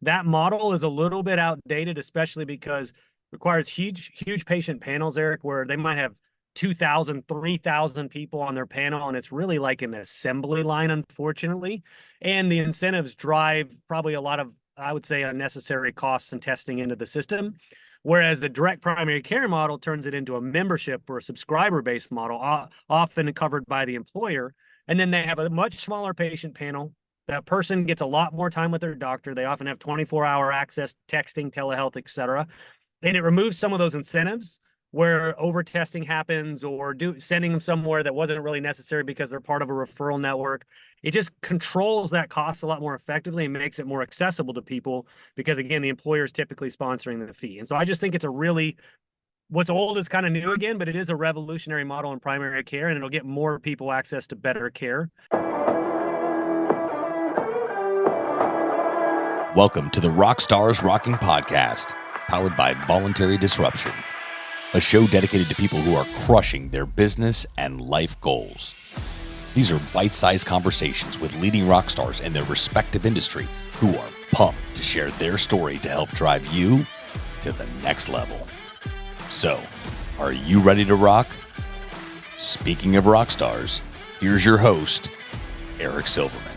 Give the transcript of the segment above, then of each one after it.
That model is a little bit outdated, especially because it requires huge patient panels, Eric, where they might have 2,000, 3,000 people on their panel, and it's really like an assembly line, unfortunately. And the incentives drive probably a lot of, I would say, unnecessary costs and testing into the system. Whereas the direct primary care model turns it into a membership or a subscriber-based model, often covered by the employer. And then they have a much smaller patient panel. That person gets a lot more time with their doctor. They often have 24-hour access, texting, telehealth, et cetera. And it removes some of those incentives where over testing happens or sending them somewhere that wasn't really necessary because they're part of a referral network. It just controls that cost a lot more effectively and makes it more accessible to people because, again, the employer is typically sponsoring the fee. And so I just think it's a really, what's old is kind of new again, but it is a revolutionary model in primary care, and it'll get more people access to better care. Welcome to the RockstarsRocking podcast, powered by Voluntary Disruption, a show dedicated to people who are crushing their business and life goals. These are bite-sized conversations with leading rock stars in their respective industry who are pumped to share their story to help drive you to the next level. So, are you ready to rock? Speaking of rock stars, here's your host, Eric Silverman.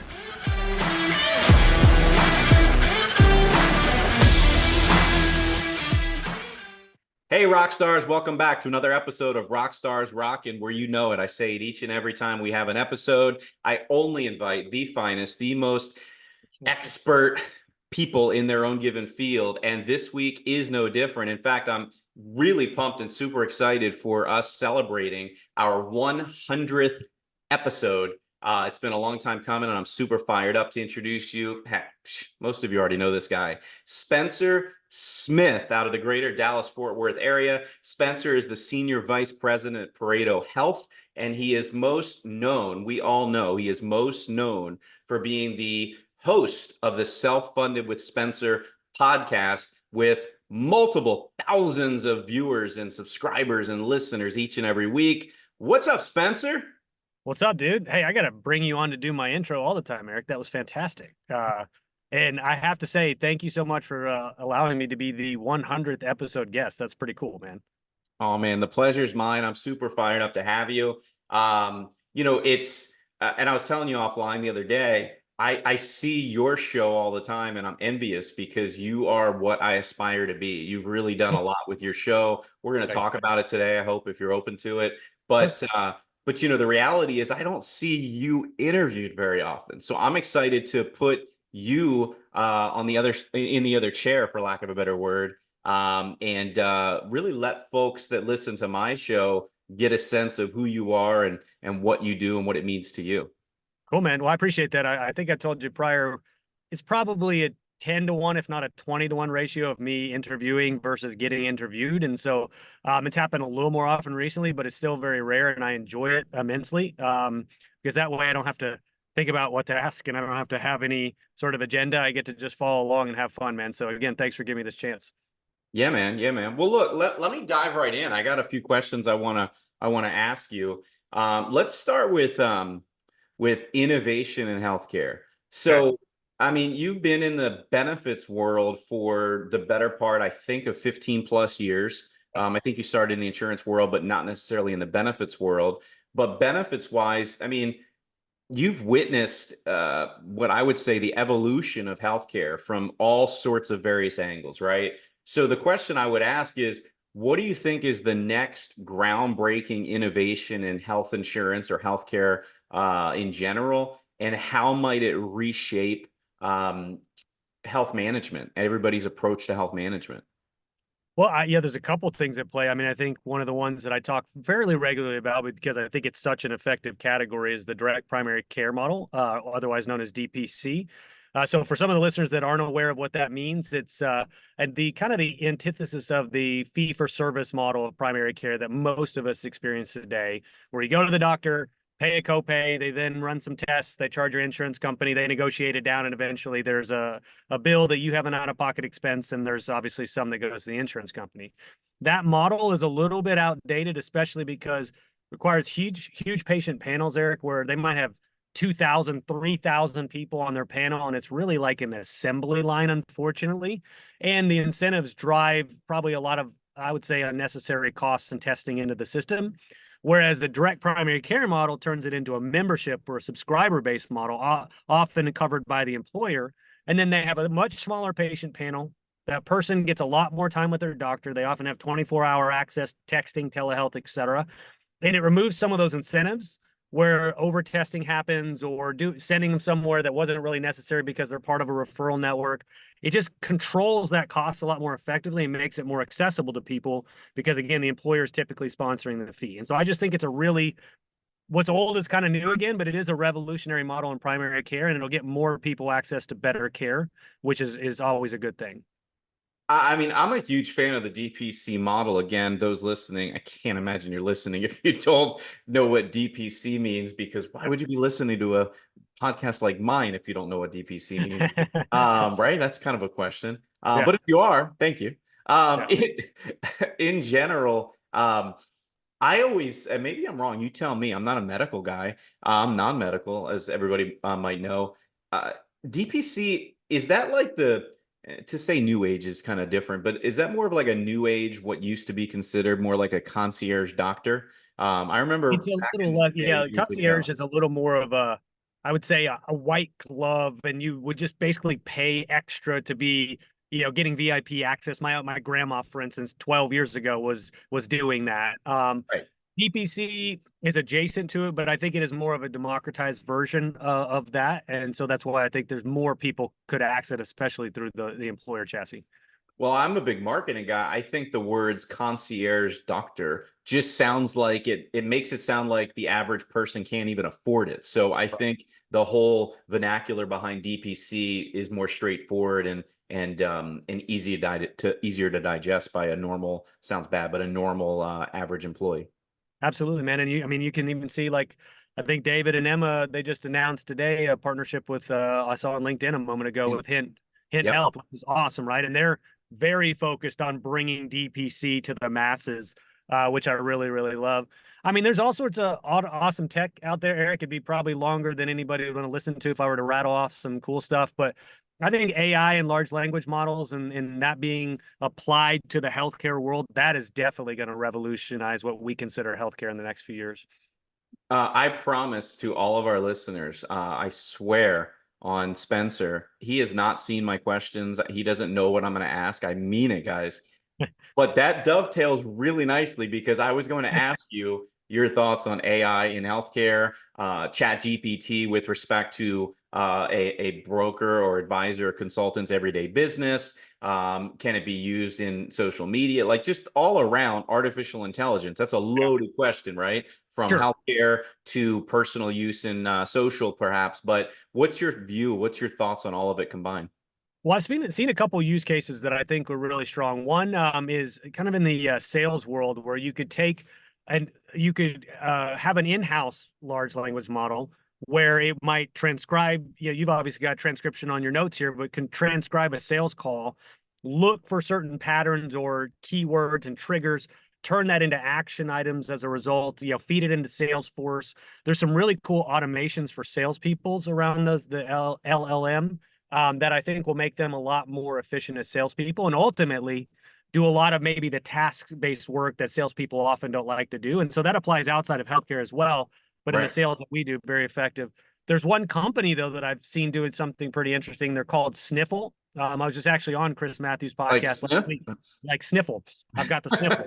Hey, rock stars, welcome back to another episode of RockstarsRocking, where you know it. I say it each and every time we have an episode. I only invite the finest, the most expert people in their own given field, and this week is no different. In fact, I'm really pumped and super excited for us celebrating our 100th episode. It's been a long time coming, and I'm super fired up to introduce you. Heck, most of you already know this guy, Spencer Smith, out of the greater Dallas-Fort Worth area. Spencer is the Senior Vice President at Pareto Health, and he is most known, we all know, he is most known for being the host of the Self-Funded with Spencer podcast with multiple thousands of viewers and subscribers and listeners each and every week. What's up, Spencer? What's up, dude? Hey, I got to bring you on to do my intro all the time, Eric. That was fantastic. And I have to say, thank you so much for allowing me to be the 100th episode guest. That's pretty cool, man. Oh, man, the pleasure's mine. I'm super fired up to have you. It's, and I was telling you offline the other day, I see your show all the time, and I'm envious because you are what I aspire to be. You've really done a lot with your show. We're going to talk about it today, I hope, if you're open to it. But the reality is I don't see you interviewed very often. So I'm excited to put you in the other chair, for lack of a better word, and really let folks that listen to my show get a sense of who you are and what you do and what it means to you. Cool, man. Well, I appreciate that. I think I told you prior, it's probably a 10-1, if not a 20-1 ratio of me interviewing versus getting interviewed. And so it's happened a little more often recently, but it's still very rare, and I enjoy it immensely because that way I don't have to think about what to ask, and I don't have to have any sort of agenda. I get to just follow along and have fun, man. So again, thanks for giving me this chance. Yeah, man. Yeah, man. Well, look, let me dive right in. I got a few questions I wanna ask you. Let's start with innovation in healthcare. So, I mean, you've been in the benefits world for the better part, I think, of 15 plus years. I think you started in the insurance world, but not necessarily in the benefits world. But benefits wise, I mean, you've witnessed what I would say the evolution of healthcare from all sorts of various angles, right? So the question I would ask is, what do you think is the next groundbreaking innovation in health insurance or healthcare in general, and how might it reshape health management, everybody's approach to health management? Well, yeah, there's a couple things at play. I mean, I think one of the ones that I talk fairly regularly about, because I think it's such an effective category, is the direct primary care model, otherwise known as DPC. So for some of the listeners that aren't aware of what that means, it's and the kind of the antithesis of the fee-for-service model of primary care that most of us experience today, where you go to the doctor, pay a copay, they then run some tests, they charge your insurance company, they negotiate it down, and eventually there's a bill that you have an out-of-pocket expense, and there's obviously some that goes to the insurance company. That model is a little bit outdated, especially because it requires huge patient panels, Eric, where they might have 2,000, 3,000 people on their panel, and it's really like an assembly line, unfortunately. And the incentives drive probably a lot of, I would say, unnecessary costs and testing into the system. Whereas a direct primary care model turns it into a membership or a subscriber-based model, often covered by the employer. And then they have a much smaller patient panel. That person gets a lot more time with their doctor. They often have 24-hour access, texting, telehealth, et cetera. And it removes some of those incentives where over testing happens or sending them somewhere that wasn't really necessary because they're part of a referral network. It just controls that cost a lot more effectively and makes it more accessible to people because, again, the employer is typically sponsoring the fee. And so I just think it's a really, what's old is kind of new again, but it is a revolutionary model in primary care, and it'll get more people access to better care, which is always a good thing. I mean, I'm a huge fan of the DPC model. Again, those listening, I can't imagine you're listening if you don't know what DPC means, because why would you be listening to a podcast like mine if you don't know what DPC means? Right? That's kind of a question. Yeah. But if you are, thank you. Yeah. In general, I always, and maybe I'm wrong, you tell me, I'm not a medical guy. I'm non-medical, as everybody might know. Uh, DPC, is that like to say new age is kind of different, but is that more of like a new age, what used to be considered more like a concierge doctor? I remember It's a back in little the less, day, yeah. years ago. Concierge is a little more of a, I would say, a white glove, and you would just basically pay extra to be, getting VIP access. My grandma, for instance, 12 years ago was doing that. Right. DPC is adjacent to it, but I think it is more of a democratized version of that, and so that's why I think there's more people could access, especially through the employer chassis. Well, I'm a big marketing guy. I think the words concierge doctor just sounds like it makes it sound like the average person can't even afford it. So I think the whole vernacular behind DPC is more straightforward and easier to digest by a normal, sounds bad, but a normal average employee. Absolutely, man. And you can even see, like, I think David and Emma, they just announced today a partnership with, I saw on LinkedIn a moment ago with Hint Yep. Health, which is awesome, right? And they're very focused on bringing DPC to the masses, which I really, really love. I mean, there's all sorts of awesome tech out there, Eric. It'd be probably longer than anybody would want to listen to if I were to rattle off some cool stuff. But I think AI and large language models and that being applied to the healthcare world, that is definitely going to revolutionize what we consider healthcare in the next few years. I promise to all of our listeners, I swear on Spencer, he has not seen my questions. He doesn't know what I'm going to ask. I mean it, guys. But that dovetails really nicely because I was going to ask you your thoughts on AI in healthcare, Chat GPT with respect to a broker or advisor or consultant's everyday business. Can it be used in social media? Like just all around artificial intelligence. That's a loaded question, right? From Sure. healthcare to personal use in social, perhaps. But what's your view? What's your thoughts on all of it combined? Well, I've seen a couple use cases that I think were really strong. One is kind of in the sales world where you could take and you could have an in-house large language model where it might transcribe. You've obviously got transcription on your notes here, but can transcribe a sales call, look for certain patterns or keywords and triggers, turn that into action items as a result. Feed it into Salesforce. There's some really cool automations for salespeoples around the LLM that I think will make them a lot more efficient as salespeople and ultimately do a lot of maybe the task-based work that salespeople often don't like to do. And so that applies outside of healthcare as well. But in the Right. sales that we do, very effective. There's one company, though, that I've seen doing something pretty interesting. They're called Sniffle. I was just actually on Chris Matthews' Like podcast last sniff? week. Like Sniffle. I've got the Sniffle.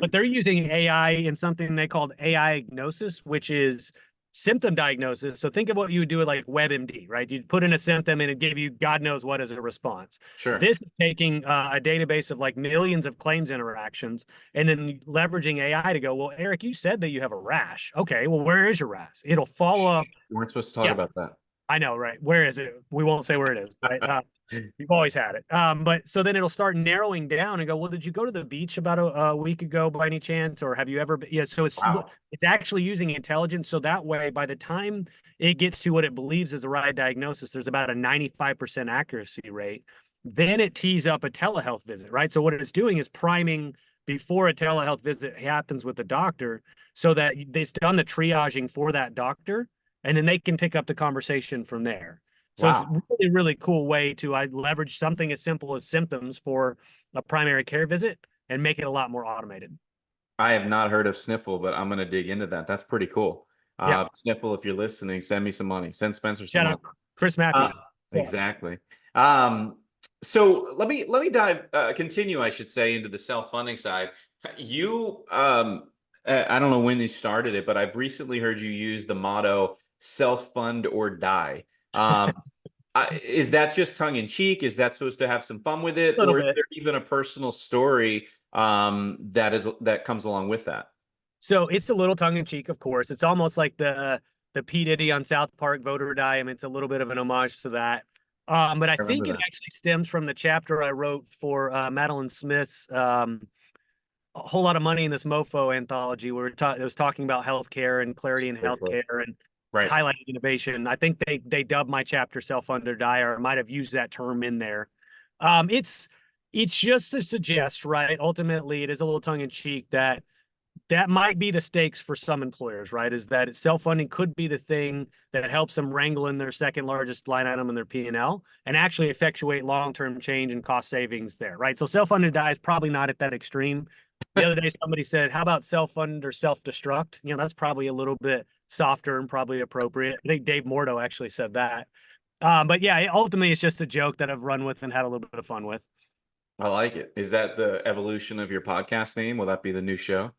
But they're using AI in something they called AI agnosis, which is symptom diagnosis. So think of what you would do with like WebMD, right? You'd put in a symptom and it give you God knows what as a response. Sure. This is taking a database of like millions of claims interactions and then leveraging AI to go, well, Eric, you said that you have a rash. Okay, well, where is your rash? It'll follow up. We weren't supposed to talk Yeah, about that. I know, right? Where is it? We won't say where it is, right? You've always had it. But so then it'll start narrowing down and go, well, did you go to the beach about a week ago by any chance? Or have you ever been? Yeah. So Wow. it's actually using intelligence. So that way, by the time it gets to what it believes is the right diagnosis, there's about a 95% accuracy rate. Then it tees up a telehealth visit, right? So what it's doing is priming before a telehealth visit happens with the doctor so that it's done the triaging for that doctor. and then they can pick up the conversation from there. So it's a Wow. really, really cool way to leverage something as simple as symptoms for a primary care visit and make it a lot more automated. I have not heard of Sniffle, but I'm going to dig into that. That's pretty cool. Yeah. Sniffle, if you're listening, send me some money. Send Spencer some Shout money. out Chris Uh, Matthews. So, exactly. So let me dive continue, I should say, into the self-funding side. You I don't know when you started it, but I've recently heard you use the motto self-fund or die. Um, is that just tongue in cheek? Is that supposed to have some fun with it, a little or is bit. there even a personal story that comes along with that? So it's a little tongue in cheek, of course. It's almost like the P. Diddy on South Park, Vote or Die. I mean, it's a little bit of an homage to that. But I I remember think it that. actually stems from the chapter I wrote for Madeline Smith's A Whole Lot of Money in This Mofo anthology, where it was talking about healthcare and clarity in Great book. healthcare and Right. highlighting innovation. I think they dubbed my chapter "Self-Fund or Die," or I might have used that term in there. It's just to suggest, right? Ultimately, it is a little tongue in cheek that might be the stakes for some employers, right? Is that self-funding could be the thing that helps them wrangle in their second largest line item in their P&L and actually effectuate long-term change and cost savings there, right? So self-funded die is probably not at that extreme. The other day, somebody said, how about self-fund or self-destruct? That's probably a little bit softer and probably appropriate. I think Dave Mordo actually said that. But yeah, ultimately, it's just a joke that I've run with and had a little bit of fun with. I like it. Is that the evolution of your podcast name? Will that be the new show?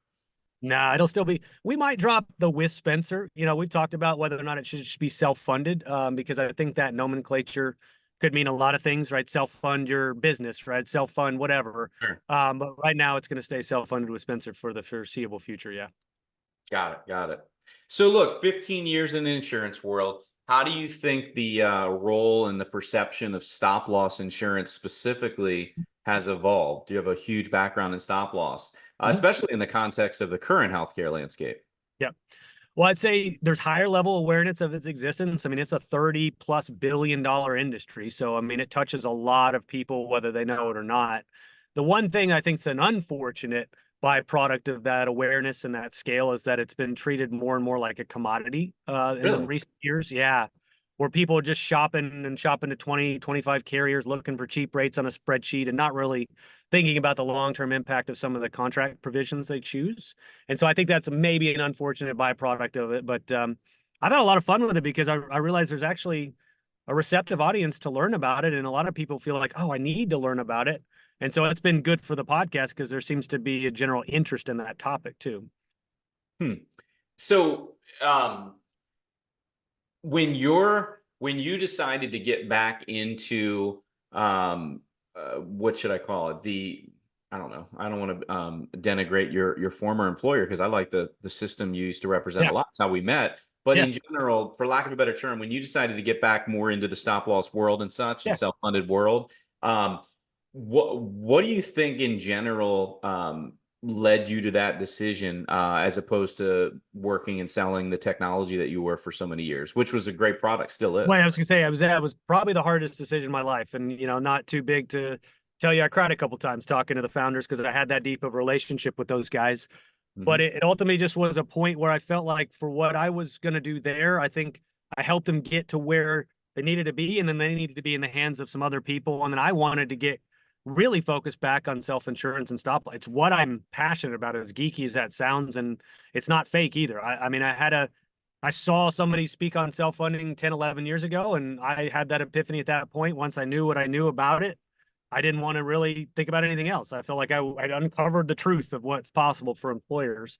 Nah, it'll still be. We might drop the with Spencer. We've talked about whether or not it should just be self-funded, because I think that nomenclature could mean a lot of things, right? Self-fund your business, right? Self-fund whatever. Sure. But right now, it's going to stay self-funded with Spencer for the foreseeable future. Yeah. Got it. Got it. So look, 15 years in the insurance world, how do you think the role and the perception of stop loss insurance specifically has evolved? Do you have a huge background in stop loss, Mhm. especially in the context of the current healthcare landscape? Yeah. Well, I'd say there's higher level awareness of its existence. I mean, it's a $30+ billion industry. So, I mean, it touches a lot of people, whether they know it or not. The one thing I think is an unfortunate byproduct of that awareness and that scale is that it's been treated more and more like a commodity in the Really? recent years. Yeah. Where people are just shopping to 20, 25 carriers looking for cheap rates on a spreadsheet and not really thinking about the long-term impact of some of the contract provisions they choose. And so I think that's maybe an unfortunate byproduct of it. But I've had a lot of fun with it because I realize there's actually a receptive audience to learn about it. And a lot of people feel like, oh, I need to learn about it. And so it's been good for the podcast because there seems to be a general interest in that topic too. Hmm. So, when you decided to get back into what should I call it? I don't know. I don't want to denigrate your former employer because I like the system you used to represent Yeah. a lot. It's how we met. But Yeah. in general, for lack of a better term, when you decided to get back more into the stop loss world and such and Yeah. self-funded world, um, what do you think in general led you to that decision as opposed to working and selling the technology that you were for so many years, which was a great product, still Well, I is. was gonna say that was probably the hardest decision in my life, and not too big to tell you. I cried a couple times talking to the founders because I had that deep of a relationship with those guys. But Hmm. it ultimately just was a point where I felt like for what I was gonna do there, I think I helped them get to where they needed to be, and then they needed to be in the hands of some other people. And then I wanted to get really focused back on self-insurance and stop. It's what I'm passionate about, as geeky as that sounds, and it's not fake either. I mean, I saw somebody speak on self-funding 10, 11 years ago, and I had that epiphany at that point. Once I knew what I knew about it, I didn't want to really think about anything else. I felt like I'd uncovered the truth of what's possible for employers.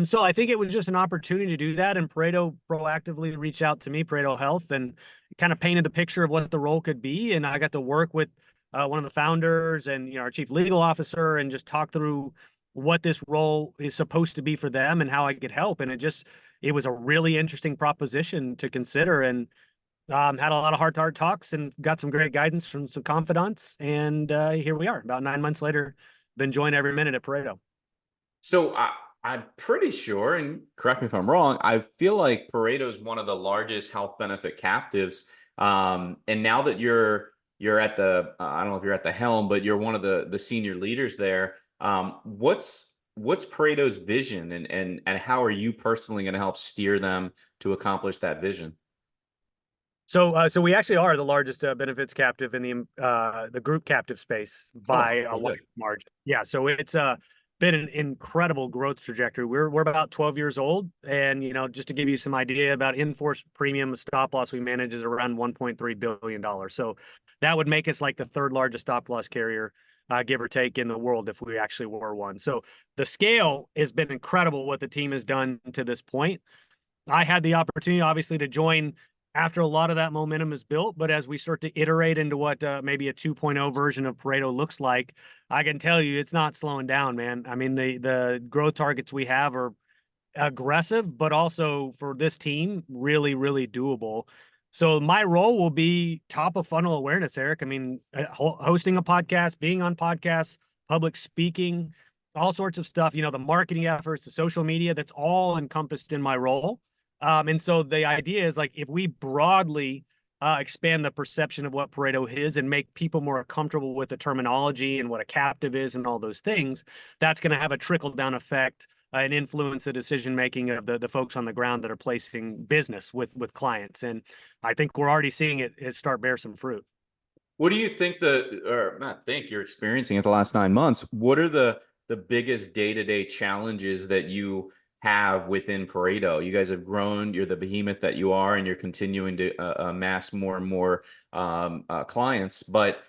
So I think it was just an opportunity to do that. And Pareto proactively reached out to me, Pareto Health, and kind of painted the picture of what the role could be. And I got to work with one of the founders and our chief legal officer and just talk through what this role is supposed to be for them and how I could help. And it was a really interesting proposition to consider, and had a lot of heart-to-heart talks and got some great guidance from some confidants. And here we are, about 9 months later, been enjoying every minute at Pareto. So I'm pretty sure, and correct me if I'm wrong, I feel like Pareto is one of the largest health benefit captives. And now that you're at I don't know if you're at the helm, but you're one of the senior leaders there. What's Pareto's vision, and how are you personally going to help steer them to accomplish that vision? So we actually are the largest benefits captive in the group captive space by a wide Good. margin. Yeah, so it's been an incredible growth trajectory. We're about 12 years old, and just to give you some idea about in-force premium stop loss we manage is around $1.3 billion. So that would make us like the third largest stop loss carrier, give or take, in the world if we actually were one. So the scale has been incredible what the team has done to this point. I had the opportunity, obviously, to join after a lot of that momentum is built. But as we start to iterate into what maybe a 2.0 version of Pareto looks like, I can tell you it's not slowing down, man. I mean, the growth targets we have are aggressive, but also for this team, really, really doable. So my role will be top of funnel awareness, Eric. I mean, hosting a podcast, being on podcasts, public speaking, all sorts of stuff, the marketing efforts, the social media, that's all encompassed in my role. And so the idea is, like, if we broadly expand the perception of what Pareto is and make people more comfortable with the terminology and what a captive is and all those things, that's going to have a trickle down effect and influence the decision making of the folks on the ground that are placing business with clients. And I think we're already seeing it start bear some fruit. What do you think or not think, you're experiencing it the last 9 months? What are the biggest day-to-day challenges that you have within Pareto? You guys have grown, you're the behemoth that you are, and you're continuing to amass more and more clients. But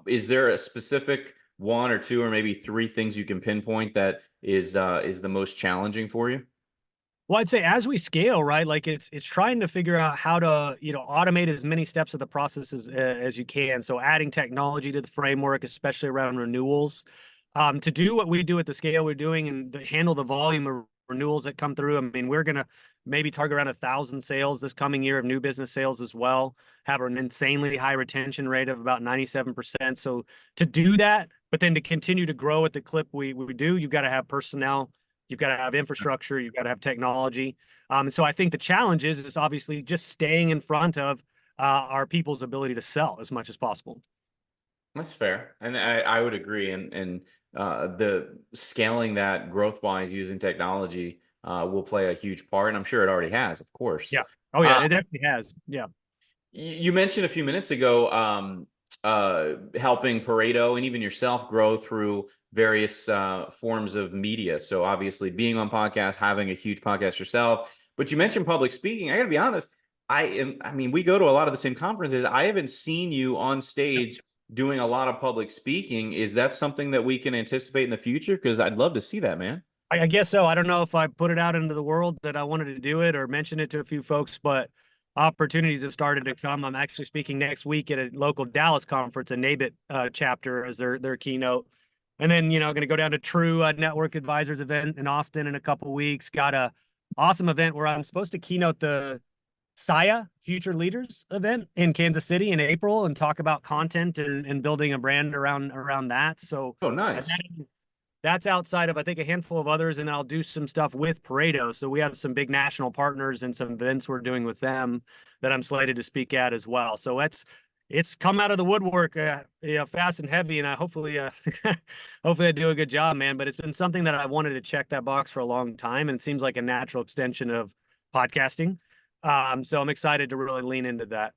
is there a specific one or two or maybe three things you can pinpoint that is the most challenging for you? Well, I'd say as we scale, right, like it's trying to figure out how to, automate as many steps of the process as you can. So adding technology to the framework, especially around renewals, to do what we do at the scale we're doing and to handle the volume of renewals that come through. I mean, we're going to maybe target around 1,000 sales this coming year of new business sales as well, have an insanely high retention rate of about 97%. So to do that, but then to continue to grow at the clip we do, you've got to have personnel. You've got to have infrastructure. You've got to have technology. So I think the challenge is obviously just staying in front of our people's ability to sell as much as possible. That's fair, and I would agree. And the scaling that growth wise using technology will play a huge part, and I'm sure it already has, of course. Yeah. Oh yeah, it definitely has. Yeah. You mentioned a few minutes ago helping Pareto and even yourself grow through various forms of media. So obviously being on podcasts, having a huge podcast yourself, but you mentioned public speaking. I gotta be honest, I mean, we go to a lot of the same conferences. I haven't seen you on stage doing a lot of public speaking. Is that something that we can anticipate in the future? Because I'd love to see that, man. I guess so. I don't know if I put it out into the world that I wanted to do it or mention it to a few folks, but opportunities have started to come. I'm actually speaking next week at a local Dallas conference, a NABIT chapter as their keynote. And then, going to go down to True Network Advisors event in Austin in a couple weeks. Got a awesome event where I'm supposed to keynote the SIA Future Leaders event in Kansas City in April and talk about content and building a brand around that. So Oh, nice. that's outside of, I think, a handful of others, and I'll do some stuff with Pareto. So we have some big national partners and some events we're doing with them that I'm slated to speak at as well. So it's come out of the woodwork, fast and heavy, and hopefully I do a good job, man. But it's been something that I wanted to check that box for a long time, and it seems like a natural extension of podcasting. So I'm excited to really lean into that.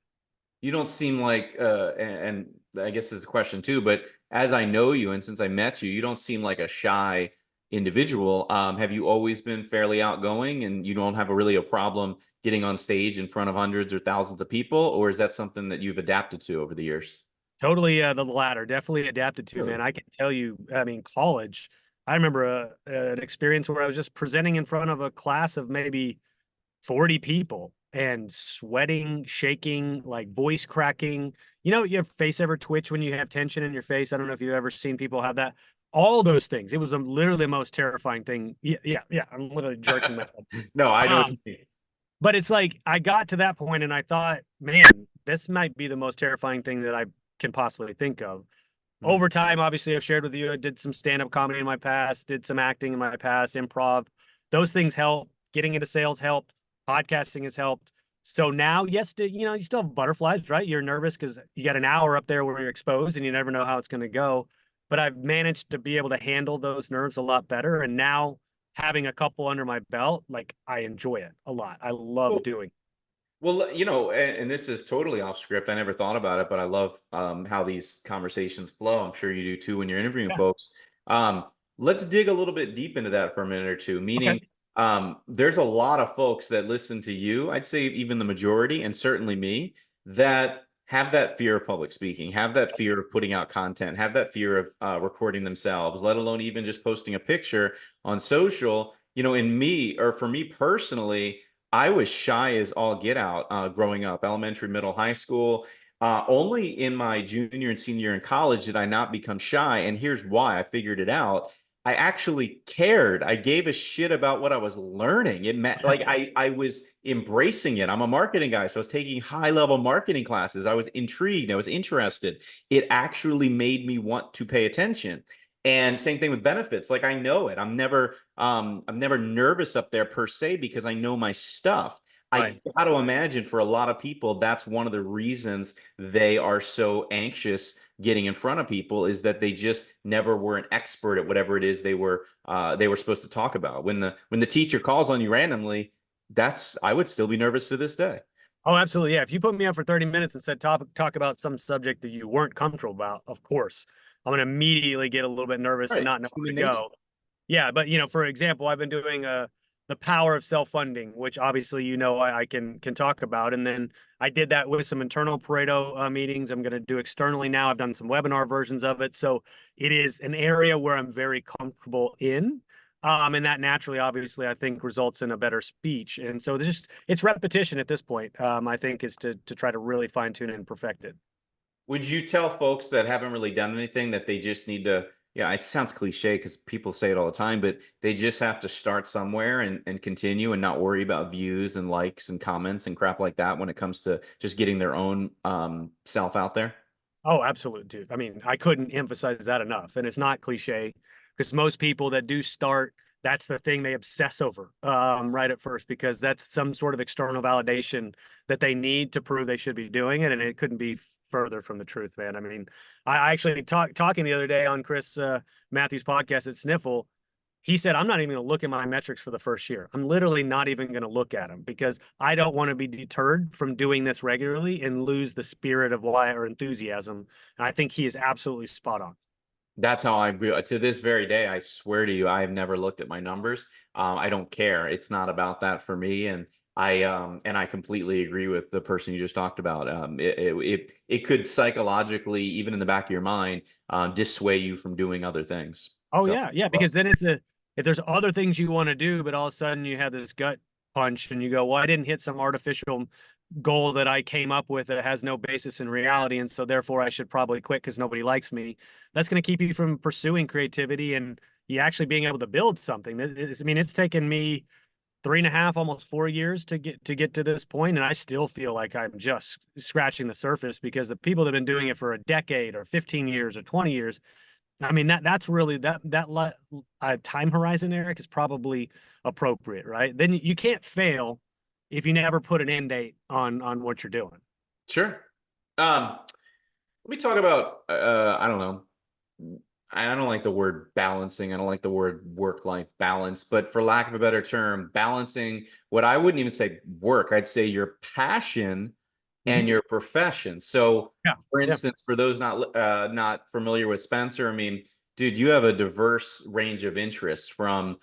You don't seem like, and I guess this is a question too, but as I know you, and since I met you, you don't seem like a shy individual. Have you always been fairly outgoing and you don't have a problem getting on stage in front of hundreds or thousands of people? Or is that something that you've adapted to over the years? Totally, the latter. Definitely adapted to, Really? man. I can tell you, I mean, college, I remember an experience where I was just presenting in front of a class of maybe 40 people and sweating, shaking, like voice cracking. Your face ever twitch when you have tension in your face? I don't know if you've ever seen people have that. All those things. It was literally the most terrifying thing. Yeah. I'm literally jerking my head. No, I know what you mean. But it's like I got to that point and I thought, man, this might be the most terrifying thing that I can possibly think of. Over time, obviously, I've shared with you, I did some stand-up comedy in my past, did some acting in my past, improv. Those things help. Getting into sales helped. Podcasting has helped. So now, yes, you still have butterflies, right? You're nervous because you got an hour up there where you're exposed and you never know how it's going to go. But I've managed to be able to handle those nerves a lot better. And now having a couple under my belt, like I enjoy it a lot. I love doing. Well, you know, and this is totally off script. I never thought about it, but I love how these conversations flow. I'm sure you do too when you're interviewing Yeah. folks. Um, let's dig a little bit deep into that for a minute or two. Okay. Meaning, there's a lot of folks that listen to you. I'd say even the majority, and certainly me, that have that fear of public speaking, have that fear of putting out content, have that fear of recording themselves, let alone even just posting a picture on social. You know, in me, or for me personally, I was shy as all get out growing up, elementary, middle, high school. Only in my junior and senior year in college did I not become shy. And here's why. I figured it out. I actually cared. I gave a shit about what I was learning. It meant like I was embracing it. I'm a marketing guy, so I was taking high level marketing classes. I was intrigued. I was interested. It actually made me want to pay attention. And same thing with benefits. Like I know it. I'm never nervous up there per se because I know my stuff. I Right. got to imagine for a lot of people, that's one of the reasons they are so anxious getting in front of people, is that they just never were an expert at whatever it is they were supposed to talk about. When the teacher calls on you randomly, that's I would still be nervous to this day. Oh, absolutely. Yeah. If you put me up for 30 minutes and said talk about some subject that you weren't comfortable about, of course, I'm gonna immediately get a little bit nervous and Right. not know It's where human to nature. go. Yeah, but for example, I've been doing the power of self-funding, which obviously I can talk about, and then I did that with some internal Pareto meetings. I'm going to do externally now. I've done some webinar versions of it, so it is an area where I'm very comfortable in, and that naturally, obviously, I think results in a better speech. And so it's repetition at this point. I think is to try to really fine tune and perfect it. Would you tell folks that haven't really done anything that they just need to, yeah, it sounds cliche because people say it all the time, but they just have to start somewhere and continue and not worry about views and likes and comments and crap like that when it comes to just getting their own self out there? Oh, absolutely, dude. I mean, I couldn't emphasize that enough. And it's not cliche because most people that do start, that's the thing they obsess over right at first, because that's some sort of external validation that they need to prove they should be doing it. And it couldn't be further from the truth, man. I mean, I actually talking the other day on Chris Matthews' podcast at Sniffle. He said, I'm not even going to look at my metrics for the first year. I'm literally not even going to look at them because I don't want to be deterred from doing this regularly and lose the spirit of why or enthusiasm. And I think he is absolutely spot on. That's how I feel to this very day. I swear to you, I have never looked at my numbers. I don't care. It's not about that for me. And I completely agree with the person you just talked about. It could psychologically, even in the back of your mind, dissuade you from doing other things. Oh, So, yeah. Yeah. well, Because then if there's other things you want to do, but all of a sudden you have this gut punch and you go, well, I didn't hit some artificial goal that I came up with that has no basis in reality. And so therefore I should probably quit because nobody likes me. That's going to keep you from pursuing creativity and you actually being able to build something. I mean, it's taken me 3.5, almost 4 years to get to this point, and I still feel like I'm just scratching the surface because the people that have been doing it for a decade or 15 years or 20 years, I mean, that's really time horizon, Eric, is probably appropriate, right? Then you can't fail if you never put an end date on what you're doing. sure. Let me talk about I don't know. I don't like the word balancing. I don't like the word work-life balance, but for lack of a better term, balancing what I wouldn't even say work, I'd say your passion and Mhm. your profession. So, Yeah, for yeah, instance, for those not familiar with Spencer, I mean, dude, you have a diverse range of interests from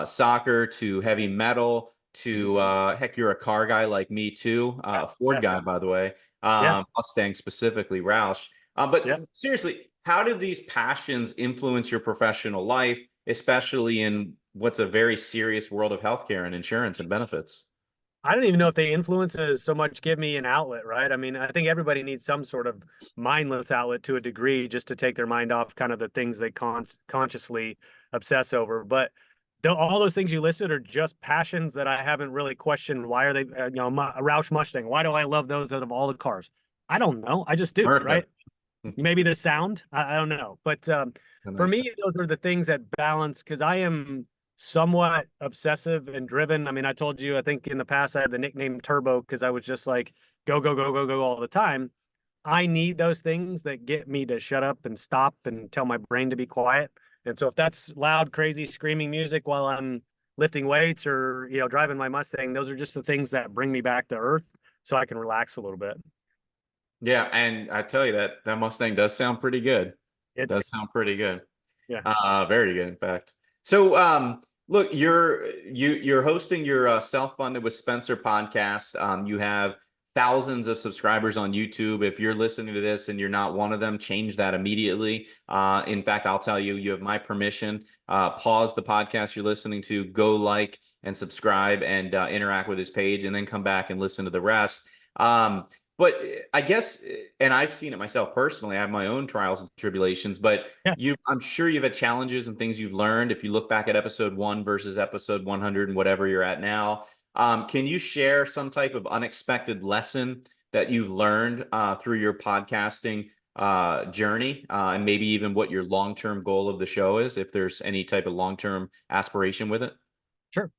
soccer to heavy metal mhm, to heck, you're a car guy like me too, a Ford yeah, guy, by the way, yeah, Mustang specifically, Roush. But yeah. seriously, how did these passions influence your professional life, especially in what's a very serious world of healthcare and insurance and benefits? I don't even know if they influence as so much give me an outlet, right? I mean, I think everybody needs some sort of mindless outlet to a degree just to take their mind off kind of the things they consciously obsess over. But all those things you listed are just passions that I haven't really questioned. Why are they, a Roush Mustang? Why do I love those out of all the cars? I don't know. I just do, America. right? Maybe the sound, I don't know. But for Nice. me, those are the things that balance because I am somewhat obsessive and driven. I mean, I told you, I think in the past I had the nickname Turbo because I was just like go, go, go, go, go all the time. I need those things that get me to shut up and stop and tell my brain to be quiet. And so if that's loud, crazy, screaming music while I'm lifting weights or, driving my Mustang. Those are just the things that bring me back to earth so I can relax a little bit. Yeah, and I tell you that Mustang does sound pretty good. It It, does sound pretty good. yeah. Very good, in fact. So, look, you're hosting your self-funded with Spencer podcast. You have thousands of subscribers on YouTube. If you're listening to this and you're not one of them, change that immediately. In fact, I'll tell you, you have my permission. Pause the podcast you're listening to, go like and subscribe and interact with his page, and then come back and listen to the rest. But I guess, and I've seen it myself personally, I have my own trials and tribulations, but I'm sure you've had challenges and things you've learned. If you look back at episode 1 versus episode 100 and whatever you're at now, can you share some type of unexpected lesson that you've learned through your podcasting journey, and maybe even what your long-term goal of the show is, if there's any type of long-term aspiration with it? Sure.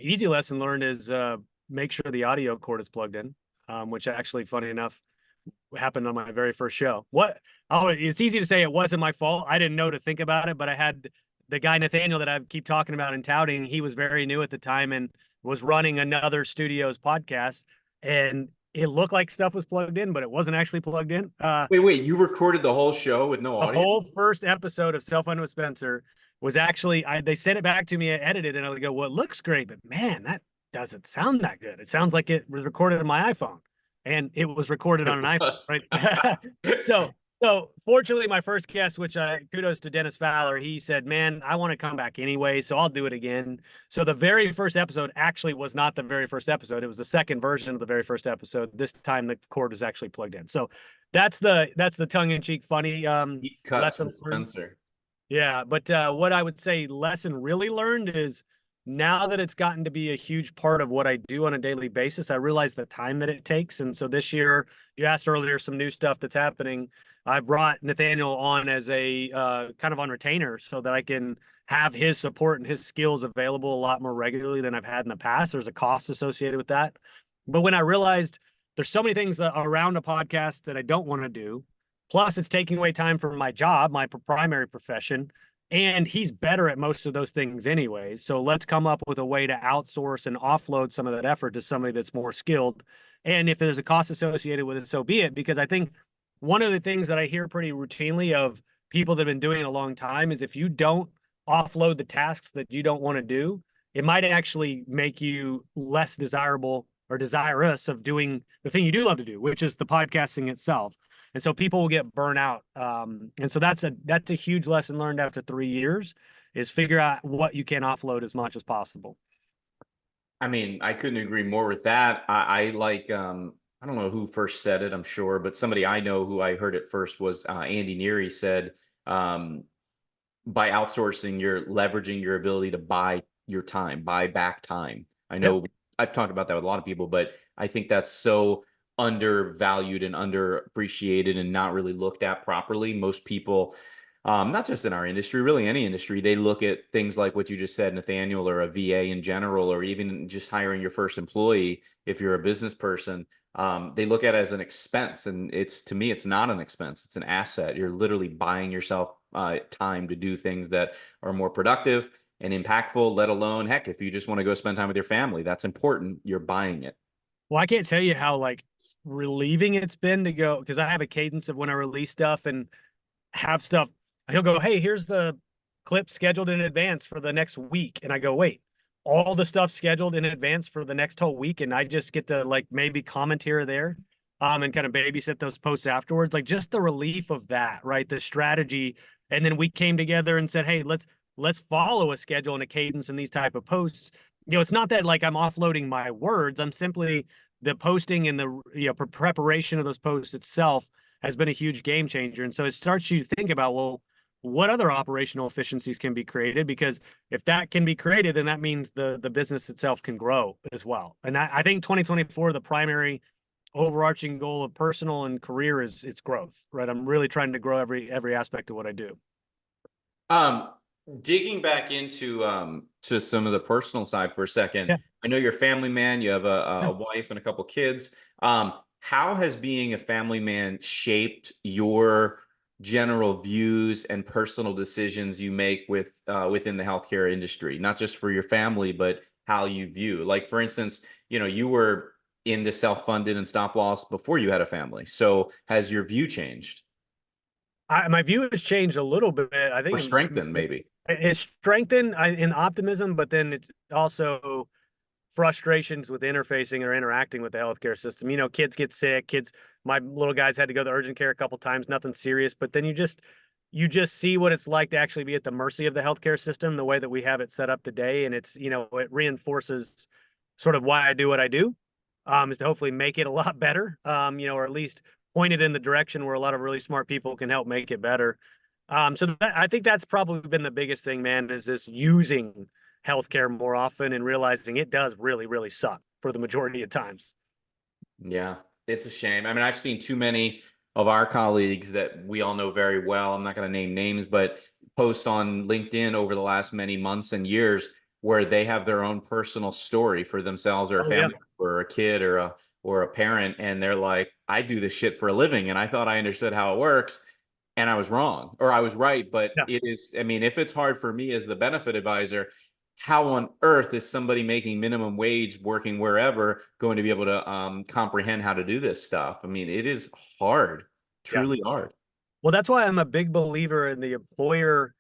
Easy lesson learned is make sure the audio cord is plugged in, which actually, funny enough, happened on my very first show. It's easy to say it wasn't my fault. I didn't know to think about it, but I had the guy Nathaniel that I keep talking about and touting. He was very new at the time and was running another studio's podcast, and it looked like stuff was plugged in, but it wasn't actually plugged in. Wait, you recorded the whole show with no audio? The whole first episode of Self-Funded with Spencer was actually, they sent it back to me, I edited, and I would go, well, it looks great, but man, that doesn't sound that good. It sounds like it was recorded on my iPhone, and it was recorded on an iPhone, right? So fortunately, my first guest, which kudos to Dennis Fowler, he said, man, I want to come back anyway, so I'll do it again. So the very first episode actually was not the very first episode. It was the second version of the very first episode. This time the cord was actually plugged in. So that's the tongue-in-cheek funny lesson Spencer. Yeah, but what I would say lesson really learned is now that it's gotten to be a huge part of what I do on a daily basis, I realize the time that it takes. And so this year, you asked earlier some new stuff that's happening. I brought Nathaniel on as a kind of on retainer so that I can have his support and his skills available a lot more regularly than I've had in the past. There's a cost associated with that. But when I realized there's so many things around a podcast that I don't want to do, plus it's taking away time from my job, my primary profession, and he's better at most of those things anyways. So let's come up with a way to outsource and offload some of that effort to somebody that's more skilled. And if there's a cost associated with it, so be it. Because I think one of the things that I hear pretty routinely of people that have been doing it a long time is if you don't offload the tasks that you don't want to do, it might actually make you less desirable or desirous of doing the thing you do love to do, which is the podcasting itself. And so people will get burnt out. And so that's a huge lesson learned after 3 years is figure out what you can offload as much as possible. I mean, I couldn't agree more with that. I like, I don't know who first said it, I'm sure, but somebody I know who I heard it first was Andy Neary said, by outsourcing, you're leveraging your ability to buy your time, buy back time. I know I've talked about that with a lot of people, but I think that's so undervalued and underappreciated and not really looked at properly. Most people, not just in our industry, really any industry, they look at things like what you just said, Nathaniel, or a VA in general, or even just hiring your first employee. If you're a business person, they look at it as an expense. And to me, it's not an expense. It's an asset. You're literally buying yourself time to do things that are more productive and impactful, let alone, heck, if you just want to go spend time with your family, that's important. You're buying it. Well, I can't tell you how relieving it's been to go, because I have a cadence of when I release stuff and have stuff. He'll go, hey, here's the clip scheduled in advance for the next week. And I go, wait, all the stuff scheduled in advance for the next whole week. And I just get to maybe comment here or there and kind of babysit those posts afterwards. Just the relief of that, right? The strategy. And then we came together and said, hey, let's follow a schedule and a cadence in these type of posts. It's not that I'm offloading my words. I'm simply the posting and the preparation of those posts itself has been a huge game changer. And so it starts you to think about, well, what other operational efficiencies can be created? Because if that can be created, then that means the business itself can grow as well. And I think 2024, the primary overarching goal of personal and career is its growth, right? I'm really trying to grow every aspect of what I do. Digging back into to some of the personal side for a second. Yeah. I know you're a family man, you have a wife and a couple kids. How has being a family man shaped your general views and personal decisions you make within the healthcare industry, not just for your family, but how you view. Like, for instance, you were into self-funded and stop loss before you had a family. So has your view changed My view has changed a little bit. I or think strengthened maybe? it's strengthened in optimism, but then it's also frustrations with interfacing or interacting with the healthcare system. Kids get sick. My little guys had to go to urgent care a couple times, nothing serious, but then you just see what it's like to actually be at the mercy of the healthcare system the way that we have it set up today. And it reinforces sort of why I do what I do, is to hopefully make it a lot better, or at least point it in the direction where a lot of really smart people can help make it better. I think that's probably been the biggest thing, man, is this using healthcare more often and realizing it does really, really suck for the majority of times. Yeah, it's a shame. I mean, I've seen too many of our colleagues that we all know very well. I'm not going to name names, but post on LinkedIn over the last many months and years where they have their own personal story for themselves or a Oh yeah, family or a kid or a parent, and they're like, "I do this shit for a living, and I thought I understood how it works, and I was wrong, or I was right." But yeah, it is, I mean, if it's hard for me as the benefit advisor, how on earth is somebody making minimum wage working wherever going to be able to comprehend how to do this stuff? I mean, it is hard, yeah. truly hard. Well, that's why I'm a big believer in the employer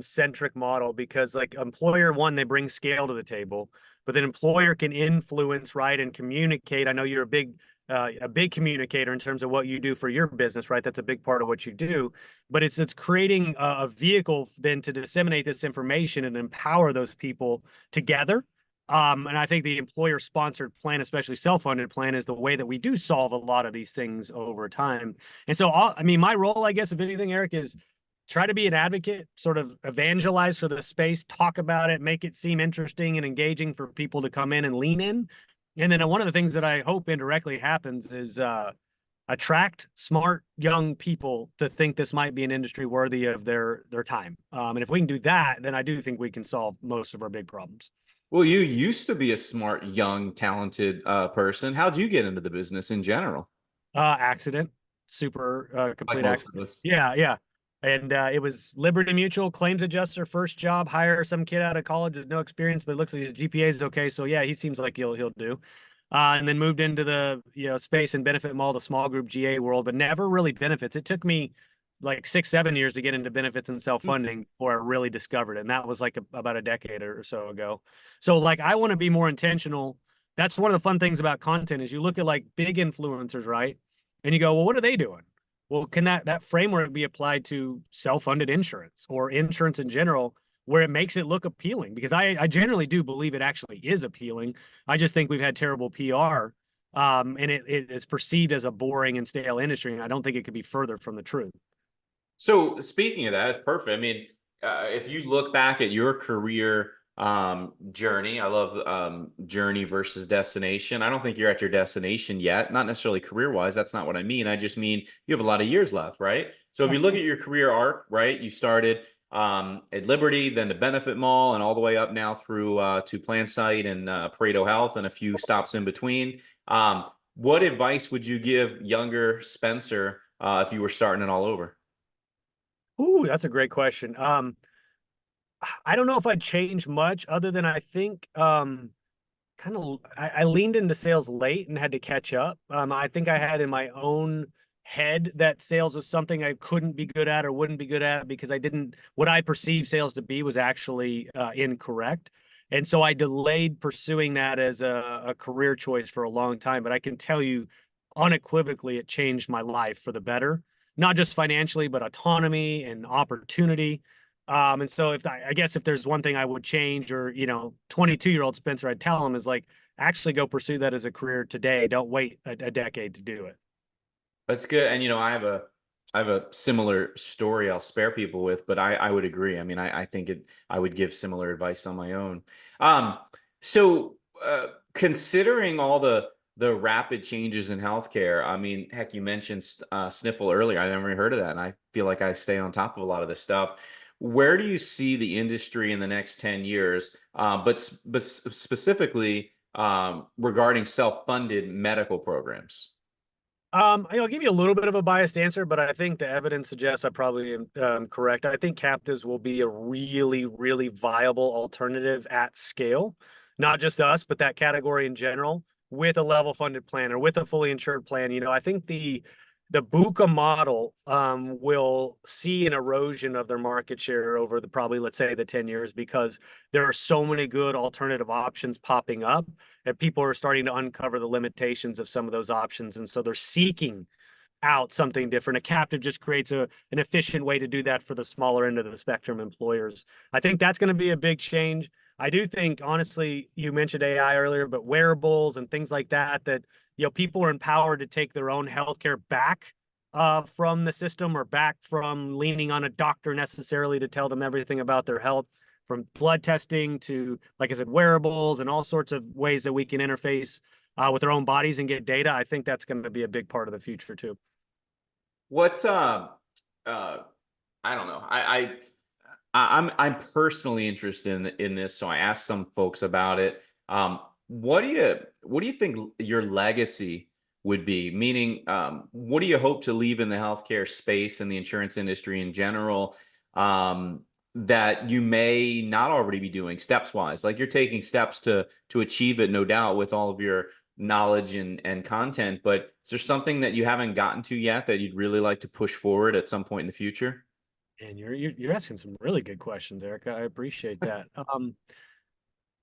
centric model, because like employer one, they bring scale to the table, but then employer can influence, right, and communicate. I know you're a big communicator in terms of what you do for your business, right? That's a big part of what you do, but it's creating a vehicle then to disseminate this information and empower those people together. And I think the employer sponsored plan, especially self-funded plan, is the way that we do solve a lot of these things over time. And so, I mean, my role, I guess, if anything, Eric, is try to be an advocate, sort of evangelize for the space, talk about it, make it seem interesting and engaging for people to come in and lean in. And then one of the things that I hope indirectly happens is attract smart young people to think this might be an industry worthy of their time. And if we can do that, then I do think we can solve most of our big problems. Well, you used to be a smart, young, talented person. How'd you get into the business in general? Accident, super Like complete most of accident. us. Yeah, yeah. And it was Liberty Mutual claims adjuster, first job, hire some kid out of college with no experience, but it looks like his GPA is okay. So yeah, he seems like he'll do. And then moved into the space and benefit mall, the small group GA world, but never really benefits. It took me like 6, 7 years to get into benefits and self-funding before I really discovered it. And that was like about a decade or so ago. So like I want to be more intentional. That's one of the fun things about content is you look at like big influencers, right? And you go, well, what are they doing? Well, can that framework be applied to self-funded insurance or insurance in general, where it makes it look appealing? Because I generally do believe it actually is appealing. I just think we've had terrible PR, and it is perceived as a boring and stale industry. And I don't think it could be further from the truth. So speaking of that, it's perfect. I mean, if you look back at your career journey, I love journey versus destination. I don't think you're at your destination yet, not necessarily career wise. That's not what I mean. I just mean you have a lot of years left, right? So if you look at your career arc, right, you started at Liberty, then to Benefit Mall, and all the way up now through to Plan Site and Pareto Health, and a few stops in between. What advice would you give younger Spencer if you were starting it all over? Ooh, that's a great question. I don't know if I'd change much other than I think kind of I leaned into sales late and had to catch up. I think I had in my own head that sales was something I couldn't be good at or wouldn't be good at because I didn't what I perceived sales to be was actually incorrect. And so I delayed pursuing that as a career choice for a long time. But I can tell you unequivocally, it changed my life for the better, not just financially, but autonomy and opportunity. And so I guess if there's one thing I would change or, 22-year-old Spencer, I'd tell him is like, actually go pursue that as a career today. Don't wait a decade to do it. That's good. And I have a similar story I'll spare people with, but I would agree. I mean, I think I would give similar advice on my own. Um, so considering all the rapid changes in healthcare, I mean, heck, you mentioned Sniffle earlier. I never heard of that, and I feel like I stay on top of a lot of this stuff. Where do you see the industry in the next 10 years? But specifically regarding self-funded medical programs? I'll give you a little bit of a biased answer, but I think the evidence suggests I probably am correct. I think captives will be a really, really viable alternative at scale, not just us, but that category in general, with a level funded plan or with a fully insured plan. I think the BUCA model will see an erosion of their market share over the probably, let's say, the 10 years, because there are so many good alternative options popping up, and people are starting to uncover the limitations of some of those options. And so they're seeking out something different. A captive just creates an efficient way to do that for the smaller end of the spectrum employers. I think that's going to be a big change. I do think, honestly, you mentioned AI earlier, but wearables and things like that, people are empowered to take their own healthcare back from the system, or back from leaning on a doctor necessarily to tell them everything about their health, from blood testing to, like I said, wearables and all sorts of ways that we can interface with our own bodies and get data. I think that's going to be a big part of the future too. What I don't know. I'm personally interested in this, so I asked some folks about it. What do you think your legacy would be? Meaning, what do you hope to leave in the healthcare space and the insurance industry in general, that you may not already be doing steps wise? Like, you're taking steps to achieve it, no doubt, with all of your knowledge and content, but is there something that you haven't gotten to yet that you'd really like to push forward at some point in the future? And you're asking some really good questions, Erica. I appreciate that.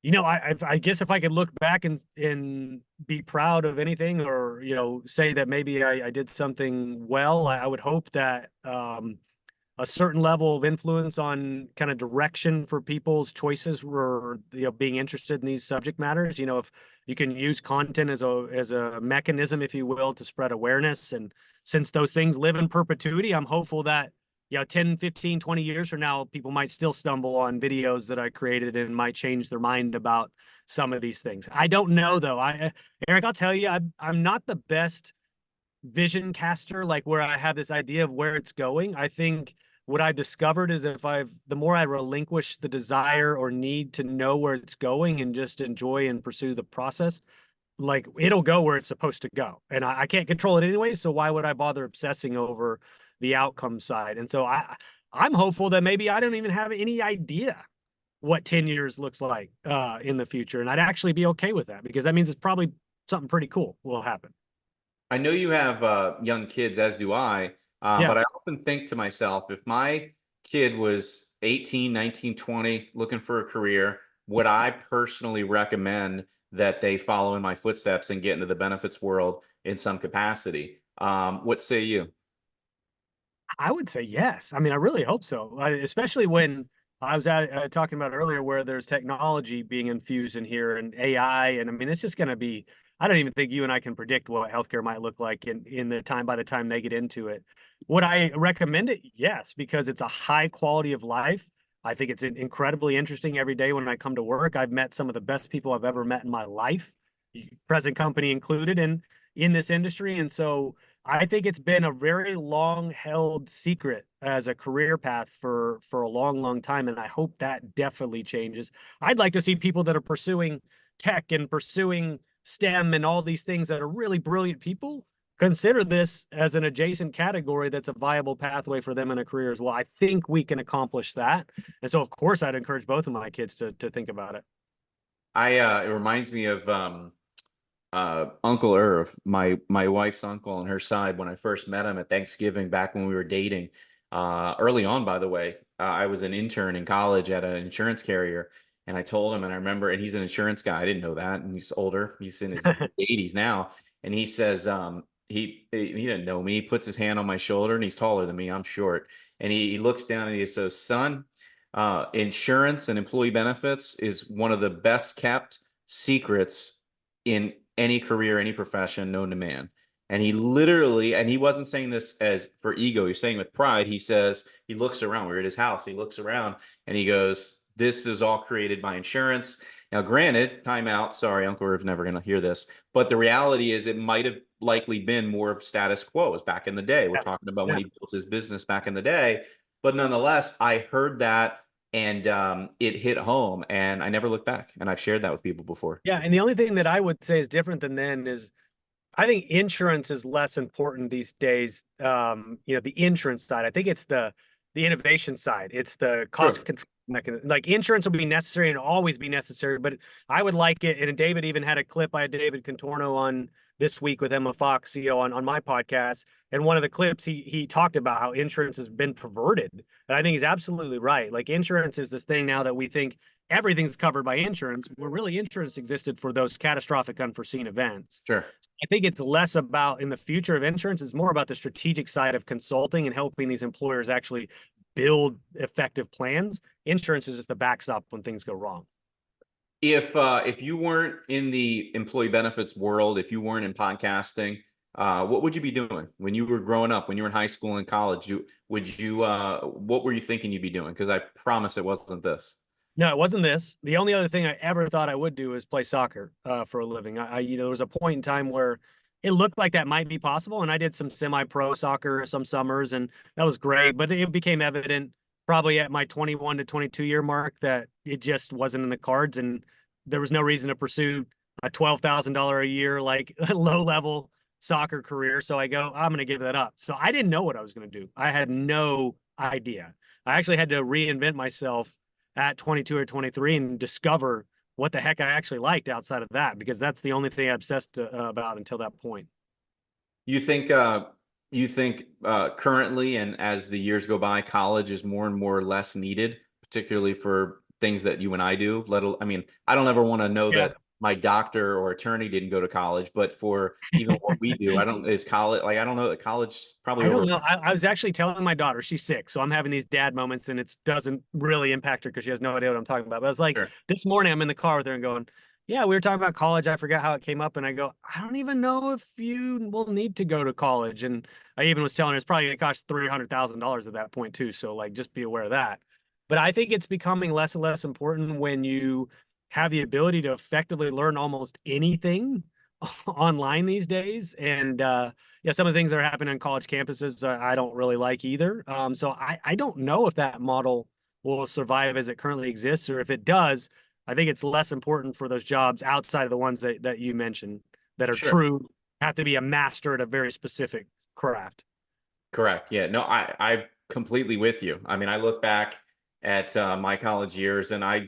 I guess if I could look back and be proud of anything, or say that maybe I did something well, I would hope that a certain level of influence on kind of direction for people's choices were, being interested in these subject matters. If you can use content as a mechanism, if you will, to spread awareness, and since those things live in perpetuity, I'm hopeful that 10, 15, 20 years from now, people might still stumble on videos that I created and might change their mind about some of these things. I don't know, though. Eric, I'll tell you, I'm not the best vision caster, like where I have this idea of where it's going. I think what I've discovered is the more I relinquish the desire or need to know where it's going and just enjoy and pursue the process, like, it'll go where it's supposed to go. And I can't control it anyway. So why would I bother obsessing over the outcome side? And so I'm hopeful that maybe I don't even have any idea what 10 years looks like in the future. And I'd actually be okay with that, because that means it's probably something pretty cool will happen. I know you have young kids, as do I, Yeah. but I often think to myself, if my kid was 18, 19, 20, looking for a career, would I personally recommend that they follow in my footsteps and get into the benefits world in some capacity? What say you? I would say yes. I mean, I really hope so, especially when I was talking about earlier, where there's technology being infused in here and AI. And I mean, it's just going to be, I don't even think you and I can predict what healthcare might look like in the time, by the time they get into it. Would I recommend it? Yes, because it's a high quality of life. I think it's incredibly interesting every day when I come to work. I've met some of the best people I've ever met in my life, present company included, in this industry. And so I think it's been a very long held secret as a career path for a long, long time. And I hope that definitely changes. I'd like to see people that are pursuing tech and pursuing STEM and all these things that are really brilliant people consider this as an adjacent category that's a viable pathway for them in a career as well. I think we can accomplish that. And so, of course, I'd encourage both of my kids to think about it. It reminds me of Uncle Irv, my wife's uncle on her side. When I first met him at Thanksgiving back when we were dating, early on, by the way, I was an intern in college at an insurance carrier, and I told him, and I remember, and he's an insurance guy. I didn't know that, and he's older. He's in his 80s now, and he says, he didn't know me. He puts his hand on my shoulder, and he's taller than me. I'm short, and he looks down and he says, "Son, insurance and employee benefits is one of the best kept secrets in any career, any profession known to man." And he literally, and he wasn't saying this as for ego, he's saying with pride. He says, he looks around, we're at his house, he looks around and he goes, "This is all created by insurance." Now, granted, time out, sorry, Uncle Irv's never going to hear this, but the reality is it might have likely been more of status quo as back in the day. We're talking about when he built his business back in the day. But nonetheless, I heard that, and it hit home, and I never looked back. And I've shared that with people before. Yeah. And the only thing that I would say is different than then is I think insurance is less important these days. The insurance side. I think it's the innovation side. It's the cost True. control mechanism. Like insurance will be necessary and always be necessary, but I would like it. And David even had a clip. I had David Contorno on this week with Emma Fox, CEO, on my podcast. And one of the clips he talked about how insurance has been perverted. And I think he's absolutely right. Like insurance is this thing now that we think everything's covered by insurance, where really insurance existed for those catastrophic unforeseen events. Sure. I think it's less about in the future of insurance, it's more about the strategic side of consulting and helping these employers actually build effective plans. Insurance is just the backstop when things go wrong. If you weren't in the employee benefits world, if you weren't in podcasting, what would you be doing when you were growing up, when you were in high school and college? What were you thinking you'd be doing? Because I promise it wasn't this. No, it wasn't this. The only other thing I ever thought I would do is play soccer for a living. There was a point in time where it looked like that might be possible, and I did some semi-pro soccer some summers, and that was great. But it became evident probably at my 21 to 22 year mark that it just wasn't in the cards, and there was no reason to pursue a $12,000 a year like low level soccer career. So I go, I'm going to give that up. So I didn't know what I was going to do. I had no idea. I actually had to reinvent myself at 22 or 23 and discover what the heck I actually liked outside of that, because that's the only thing I obsessed about until that point. You think currently, and as the years go by, college is more and more less needed, particularly for things that you and I do. I don't ever want to know that my doctor or attorney didn't go to college, but for even what we do, I don't know that college probably I don't know. I was actually telling my daughter, she's 6, so I'm having these dad moments, and it doesn't really impact her because she has no idea what I'm talking about. But I was like, Sure. This morning I'm in the car with her and going, yeah, we were talking about college. I forgot how it came up. And I go, I don't even know if you will need to go to college. And I even was telling her it's probably going to cost $300,000 at that point too. So like, just be aware of that. But I think it's becoming less and less important when you have the ability to effectively learn almost anything online these days. And some of the things that are happening on college campuses, I don't really like either. So I don't know if that model will survive as it currently exists, or if it does, I think it's less important for those jobs outside of the ones that you mentioned that are true, have to be a master at a very specific craft. Correct. Yeah. No, I completely with you. I mean, I look back at my college years, and I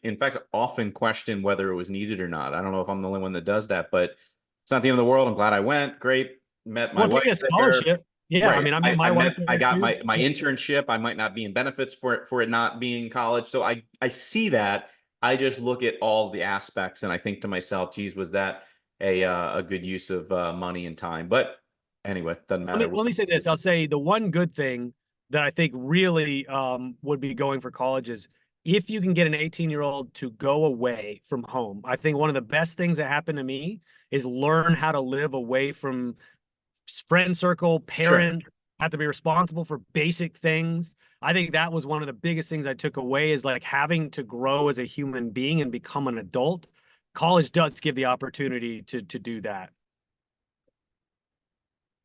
in fact often question whether it was needed or not. I don't know if I'm the only one that does that, but it's not the end of the world. I'm glad I went. Great. Met my wife there. Scholarship. Yeah. Right. I mean, I met my wife. I got my internship. I might not be in benefits for it not being college. So I see that. I just look at all the aspects and I think to myself, geez, was that a good use of money and time? But anyway, doesn't matter. Let me say this. I'll say the one good thing that I think really would be going for college is if you can get an 18-year-old to go away from home. I think one of the best things that happened to me is learn how to live away from friend circle, parent, have to be responsible for basic things. I think that was one of the biggest things I took away, is like having to grow as a human being and become an adult. College does give the opportunity to do that.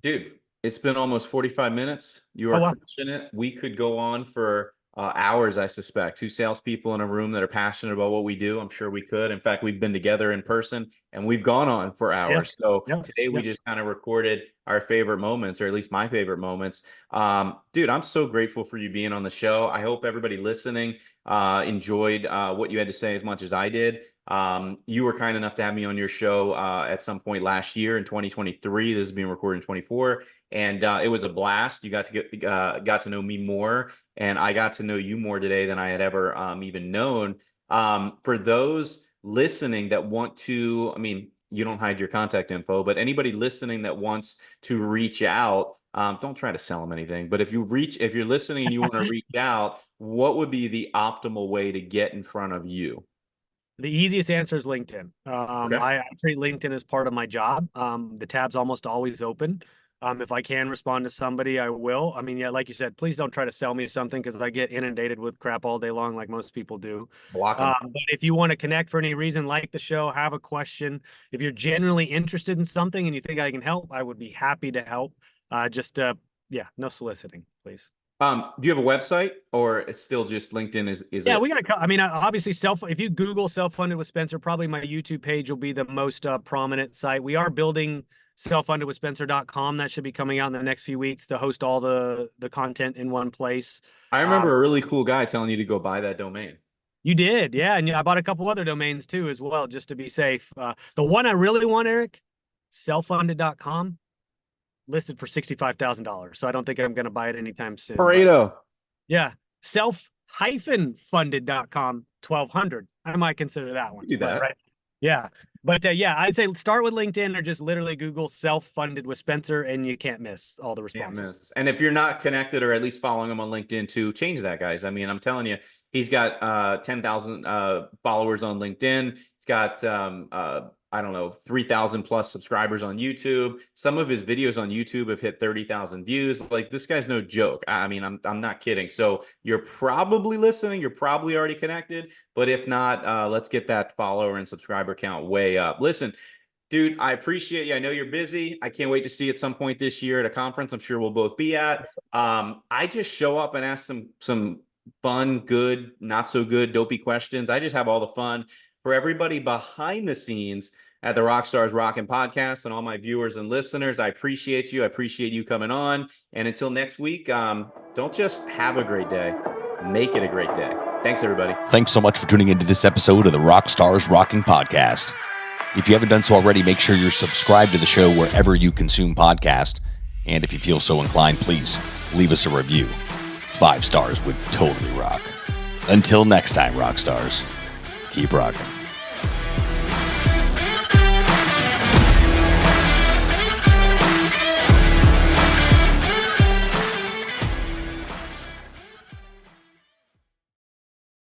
Dude, it's been almost 45 minutes. You are crushing it. We could go on for hours, I suspect. 2 salespeople in a room that are passionate about what we do. I'm sure we could. In fact, we've been together in person and we've gone on for hours. So today we just kind of recorded our favorite moments, or at least my favorite moments. Dude, I'm so grateful for you being on the show. I hope everybody listening enjoyed what you had to say as much as I did. You were kind enough to have me on your show at some point last year in 2023. This is being recorded in 24. And it was a blast. You got to know me more, and I got to know you more today than I had ever even known. For those listening that want to, I mean, you don't hide your contact info, but anybody listening that wants to reach out, don't try to sell them anything. But if you're listening and you want to reach out, what would be the optimal way to get in front of you? The easiest answer is LinkedIn. I treat LinkedIn as part of my job. The tab's almost always open. If I can respond to somebody, I will. I mean, yeah, like you said, please don't try to sell me something, because I get inundated with crap all day long, like most people do. Block them. But if you want to connect for any reason, like the show, have a question, if you're genuinely interested in something and you think I can help, I would be happy to help. No soliciting, please. Do you have a website, or it's still just LinkedIn? We got to, I mean, obviously if you Google Self-Funded with Spencer, probably my YouTube page will be the most prominent site. We are building selffundedwithspencer.com. That should be coming out in the next few weeks to host all the content in one place. I remember a really cool guy telling you to go buy that domain. You did, yeah. And I bought a couple other domains too as well, just to be safe. The one I really want, Eric, selffunded.com, listed for $65,000. So I don't think I'm going to buy it anytime soon. Pareto. Yeah. Self-funded.com, 1,200. I might consider that one. Do that. Right. Yeah. But yeah, I'd say start with LinkedIn or just literally Google self-funded with Spencer and you can't miss all the responses. And if you're not connected or at least following him on LinkedIn too, change that, guys. I mean, I'm telling you, he's got 10,000 followers on LinkedIn. He's got, I don't know, 3,000 plus subscribers on YouTube. Some of his videos on YouTube have hit 30,000 views. Like, this guy's no joke. I mean, I'm not kidding. So you're probably listening. You're probably already connected. But if not, let's get that follower and subscriber count way up. Listen, dude, I appreciate you. I know you're busy. I can't wait to see you at some point this year at a conference I'm sure we'll both be at. I just show up and ask some fun, good, not so good, dopey questions. I just have all the fun. For everybody behind the scenes at the Rockstars Rocking podcast and all my viewers and listeners, I appreciate you. I appreciate you coming on. And until next week, don't just have a great day, make it a great day. Thanks, everybody. Thanks so much for tuning into this episode of the Rockstars Rocking podcast. If you haven't done so already, make sure you're subscribed to the show wherever you consume podcasts. And if you feel so inclined, please leave us a review. 5 stars would totally rock. Until next time, Rockstars, keep rocking.